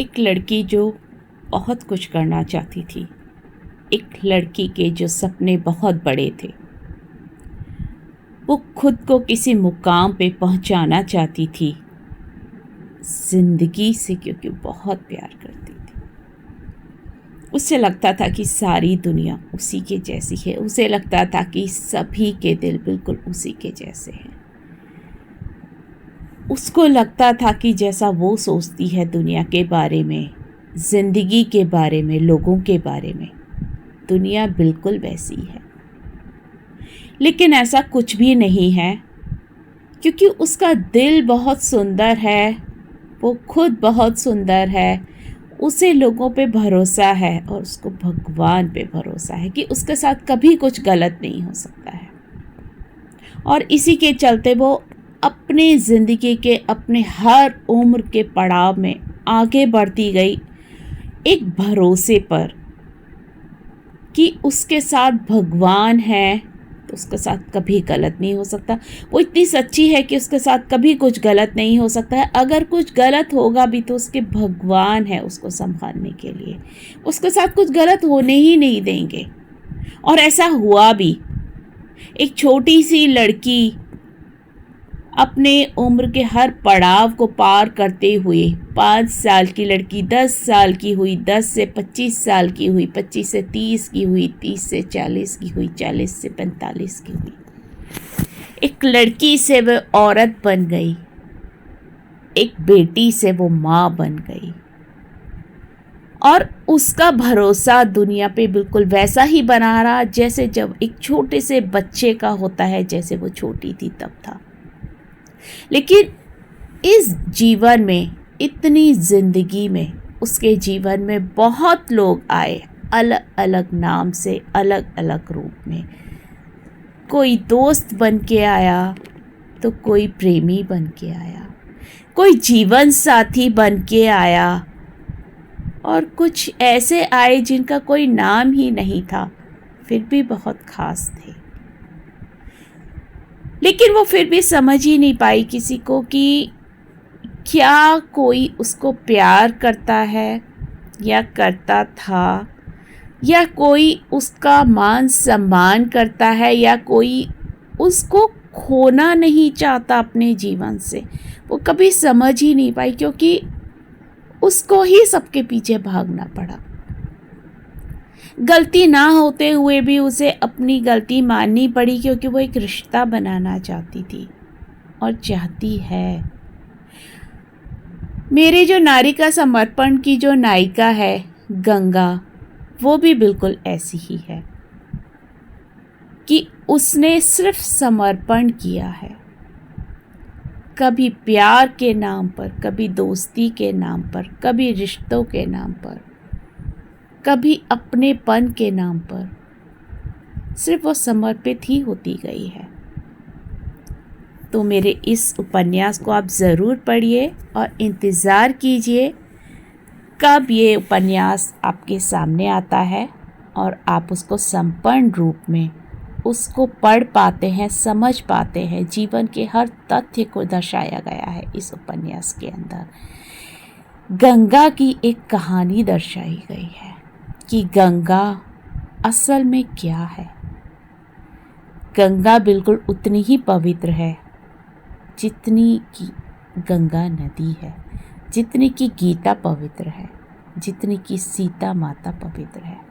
एक लड़की जो बहुत कुछ करना चाहती थी, एक लड़की के जो सपने बहुत बड़े थे, वो खुद को किसी मुकाम पे पहुंचाना चाहती थी जिंदगी से, क्योंकि बहुत प्यार करती थी। उसे लगता था कि सारी दुनिया उसी के जैसी है, उसे लगता था कि सभी के दिल बिल्कुल उसी के जैसे हैं। उसको लगता था कि जैसा वो सोचती है दुनिया के बारे में, ज़िंदगी के बारे में, लोगों के बारे में, दुनिया बिल्कुल वैसी है। लेकिन ऐसा कुछ भी नहीं है, क्योंकि उसका दिल बहुत सुंदर है, वो खुद बहुत सुंदर है, उसे लोगों पे भरोसा है और उसको भगवान पे भरोसा है कि उसके साथ कभी कुछ गलत नहीं हो सकता है। और इसी के चलते वो अपने ज़िंदगी के अपने हर उम्र के पड़ाव में आगे बढ़ती गई, एक भरोसे पर कि उसके साथ भगवान है तो उसके साथ कभी गलत नहीं हो सकता। वो इतनी सच्ची है कि उसके साथ कभी कुछ गलत नहीं हो सकता है। अगर कुछ गलत होगा भी तो उसके भगवान है उसको संभालने के लिए, उसके साथ कुछ गलत होने ही नहीं देंगे। और ऐसा हुआ भी। एक छोटी सी लड़की अपने उम्र के हर पड़ाव को पार करते हुए, 5 साल की लड़की 10 साल की हुई, 10 से 25 साल की हुई, 25 से 30 की हुई, 30 से 40 की हुई, 40 से 45 की हुई। एक लड़की से वो औरत बन गई, एक बेटी से वो माँ बन गई। और उसका भरोसा दुनिया पे बिल्कुल वैसा ही बना रहा जैसे जब एक छोटे से बच्चे का होता है, जैसे वो छोटी थी तब था। लेकिन इस जीवन में, इतनी ज़िंदगी में, उसके जीवन में बहुत लोग आए, अलग अलग नाम से, अलग अलग रूप में। कोई दोस्त बन के आया तो कोई प्रेमी बन के आया, कोई जीवन साथी बन के आया, और कुछ ऐसे आए जिनका कोई नाम ही नहीं था, फिर भी बहुत खास थे। लेकिन वो फिर भी समझ ही नहीं पाई किसी को कि क्या कोई उसको प्यार करता है या करता था, या कोई उसका मान सम्मान करता है, या कोई उसको खोना नहीं चाहता अपने जीवन से। वो कभी समझ ही नहीं पाई, क्योंकि उसको ही सबके पीछे भागना पड़ा। गलती ना होते हुए भी उसे अपनी गलती माननी पड़ी, क्योंकि वो एक रिश्ता बनाना चाहती थी और चाहती है। मेरे जो नारी का समर्पण की जो नायिका है गंगा, वो भी बिल्कुल ऐसी ही है कि उसने सिर्फ समर्पण किया है। कभी प्यार के नाम पर, कभी दोस्ती के नाम पर, कभी रिश्तों के नाम पर, कभी अपनेपन के नाम पर, सिर्फ वो समर्पित ही होती गई है। तो मेरे इस उपन्यास को आप ज़रूर पढ़िए और इंतज़ार कीजिए कब ये उपन्यास आपके सामने आता है और आप उसको संपूर्ण रूप में उसको पढ़ पाते हैं, समझ पाते हैं। जीवन के हर तथ्य को दर्शाया गया है इस उपन्यास के अंदर। गंगा की एक कहानी दर्शाई गई है कि गंगा असल में क्या है। गंगा बिल्कुल उतनी ही पवित्र है जितनी की गंगा नदी है, जितनी की गीता पवित्र है, जितनी की सीता माता पवित्र है।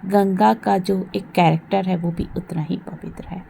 गंगा का जो एक कैरेक्टर है वो भी उतना ही पवित्र है।